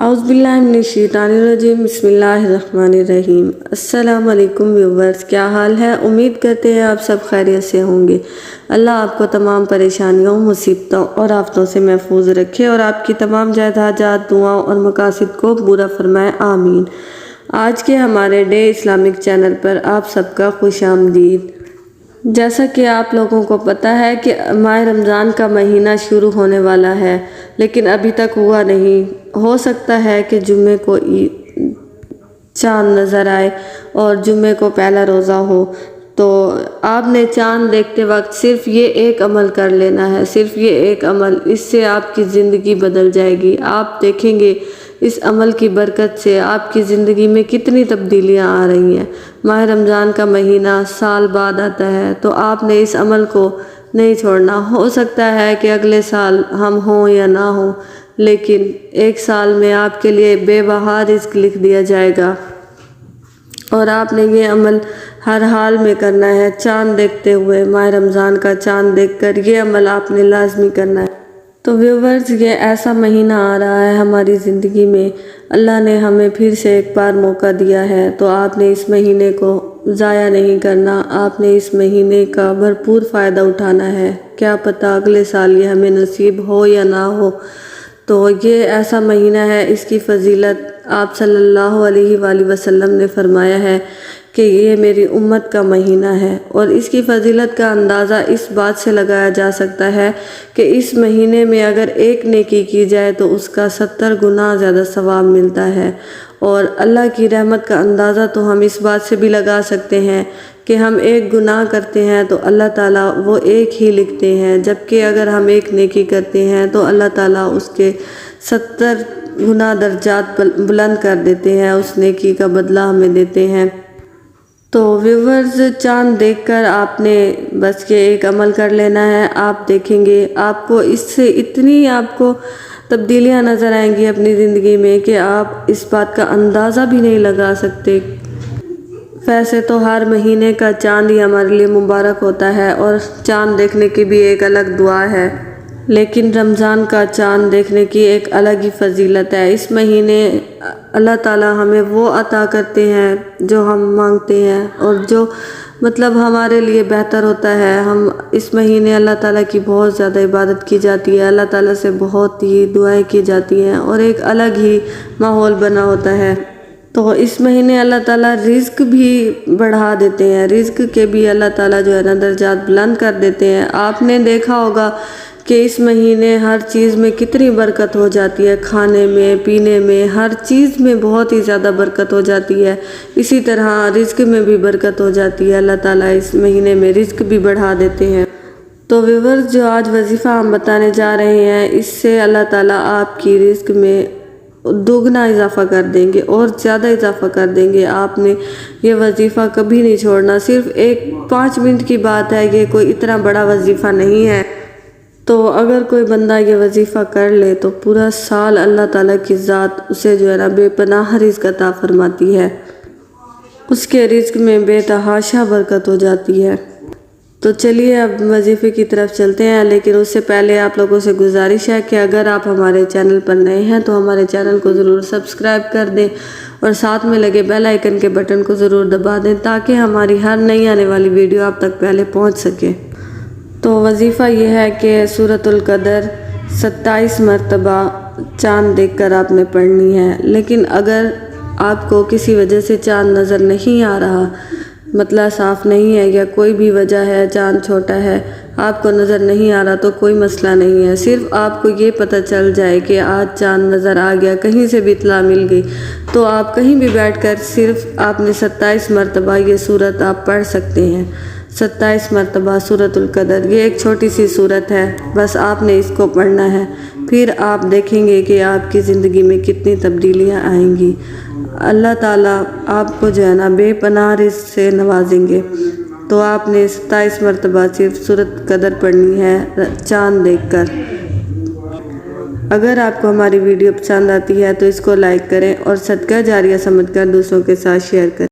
औज़ुबिल्लाहिमिनश्शैतानिर्रजीम बिस्मिल्लाहिर्रहमानिर्रहीम। अस्सलाम वालेकुम व्यूवर्स, क्या हाल है? उम्मीद करते हैं आप सब खैरियत से होंगे। अल्लाह आपको तमाम परेशानियों, मुसीबतों और आफतों से महफूज रखे और आपकी तमाम जायदाद, दुआओं और मकासद को पूरा फरमाए, आमीन। आज के हमारे डे इस्लामिक चैनल पर आप सबका खुशामदीद। जैसा कि आप लोगों को पता है कि माह रमज़ान का महीना शुरू होने वाला है, लेकिन अभी तक हुआ नहीं। हो सकता है कि जुम्मे को चाँद नज़र आए और जुम्मे को पहला रोज़ा हो, तो आपने चाँद देखते वक्त सिर्फ ये एक अमल कर लेना है, सिर्फ ये एक अमल, इससे आपकी ज़िंदगी बदल जाएगी। आप देखेंगे इस अमल की बरकत से आपकी ज़िंदगी में कितनी तब्दीलियां आ रही हैं। माह रमज़ान का महीना साल बाद आता है, तो आपने इस अमल को नहीं छोड़ना। हो सकता है कि अगले साल हम हों या ना हों, लेकिन एक साल में आपके लिए बेबहा रिज़्क लिख दिया जाएगा और आपने ये अमल हर हाल में करना है। चाँद देखते हुए, माह रमज़ान का चाँद देखकर ये अमल आपने लाजमी करना है। तो व्यूवर्स, ये ऐसा महीना आ रहा है हमारी ज़िंदगी में, अल्लाह ने हमें फिर से एक बार मौका दिया है, तो आपने इस महीने को ज़ाया नहीं करना। आपने इस महीने का भरपूर फ़ायदा उठाना है। क्या पता अगले साल ये हमें नसीब हो या ना हो। तो ये ऐसा महीना है, इसकी फ़जीलत आप सल्लल्लाहु अलैहि वसल्लम ने फरमाया है कि ये मेरी उम्मत का महीना है, और इसकी फ़जीलत का अंदाज़ा इस बात से लगाया जा सकता है कि इस महीने में अगर एक नेकी की जाए तो उसका 70 गुना ज़्यादा सवाब मिलता है। और अल्लाह की रहमत का अंदाज़ा तो हम इस बात से भी लगा सकते हैं कि हम एक गुनाह करते हैं तो अल्लाह ताला वो एक ही लिखते हैं, जबकि अगर हम एक नेकी करते हैं तो अल्लाह ताला उसके 70 गुना दर्जात बुलंद कर देते हैं, उस नेकी का बदला हमें देते हैं। तो व्यूवर्स, चाँद देखकर आपने बस ये एक अमल कर लेना है। आप देखेंगे आपको इससे इतनी आपको तब्दीलियां नज़र आएंगी अपनी ज़िंदगी में कि आप इस बात का अंदाज़ा भी नहीं लगा सकते। वैसे तो हर महीने का चाँद ही हमारे लिए मुबारक होता है और चाँद देखने की भी एक अलग दुआ है, लेकिन रमज़ान का चाँद देखने की एक अलग ही फ़जीलत है। इस महीने अल्लाह ताला हमें वो अता करते हैं जो हम मांगते हैं और जो मतलब हमारे लिए बेहतर होता है। हम इस महीने अल्लाह ताला की बहुत ज़्यादा इबादत की जाती है, अल्लाह ताला से बहुत ही दुआएं की जाती हैं और एक अलग ही माहौल बना होता है। तो इस महीने अल्लाह ताला रिज़्क भी बढ़ा देते हैं, रिज़्क के भी अल्लाह ताला जो है ना दर्जात बुलंद कर देते हैं। आपने देखा होगा कि इस महीने हर चीज़ में कितनी बरकत हो जाती है, खाने में, पीने में, हर चीज़ में बहुत ही ज़्यादा बरकत हो जाती है। इसी तरह रिज़्क में भी बरकत हो जाती है, अल्लाह ताला इस महीने में रिज़्क भी बढ़ा देते हैं। तो व्यूवर्स, जो आज वजीफ़ा हम बताने जा रहे हैं, इससे अल्लाह ताला आपकी रिज़्क में दोगुना इजाफ़ा कर देंगे और ज़्यादा इजाफ़ा कर देंगे। आपने ये वजीफ़ा कभी नहीं छोड़ना। सिर्फ एक 5 मिनट की बात है, ये कोई इतना बड़ा वजीफ़ा नहीं है। तो अगर कोई बंदा ये वजीफ़ा कर ले तो पूरा साल अल्लाह ताला की ज़ात उसे जो है ना बेपनाह रिज़्क अता फरमाती है, उसके रिज़्क में बेतहाशा बरकत हो जाती है। तो चलिए अब वजीफ़े की तरफ चलते हैं, लेकिन उससे पहले आप लोगों से गुजारिश है कि अगर आप हमारे चैनल पर नए हैं तो हमारे चैनल को ज़रूर सब्सक्राइब कर दें और साथ में लगे बेल आइकन के बटन को ज़रूर दबा दें, ताकि हमारी हर नई आने वाली वीडियो आप तक पहले पहुँच सके। तो वजीफ़ा ये है कि सूरतुल कदर 27 मरतबा चाँद देखकर आपने पढ़नी है। लेकिन अगर आपको किसी वजह से चाँद नज़र नहीं आ रहा, मतलब साफ़ नहीं है या कोई भी वजह है, चाँद छोटा है, आपको नज़र नहीं आ रहा, तो कोई मसला नहीं है। सिर्फ आपको ये पता चल जाए कि आज चाँद नज़र आ गया, कहीं से भी इत्तला मिल गई, तो आप कहीं भी बैठकर सिर्फ आपने 27 मरतबा ये सूरत आप पढ़ सकते हैं। 27 मरतबा सूरतुल कदर, ये एक छोटी सी सूरत है, बस आपने इसको पढ़ना है। फिर आप देखेंगे कि आपकी ज़िंदगी में कितनी तब्दीलियां आएंगी। अल्लाह ताला आपको जो है ना बेपनाह रिज़्क से नवाजेंगे। तो आपने 27 मरतबा सिर्फ सूरत कदर पढ़नी है चाँद देखकर। अगर आपको हमारी वीडियो पसंद आती है तो इसको लाइक करें और सदका जारिया समझकर दूसरों के साथ शेयर करें।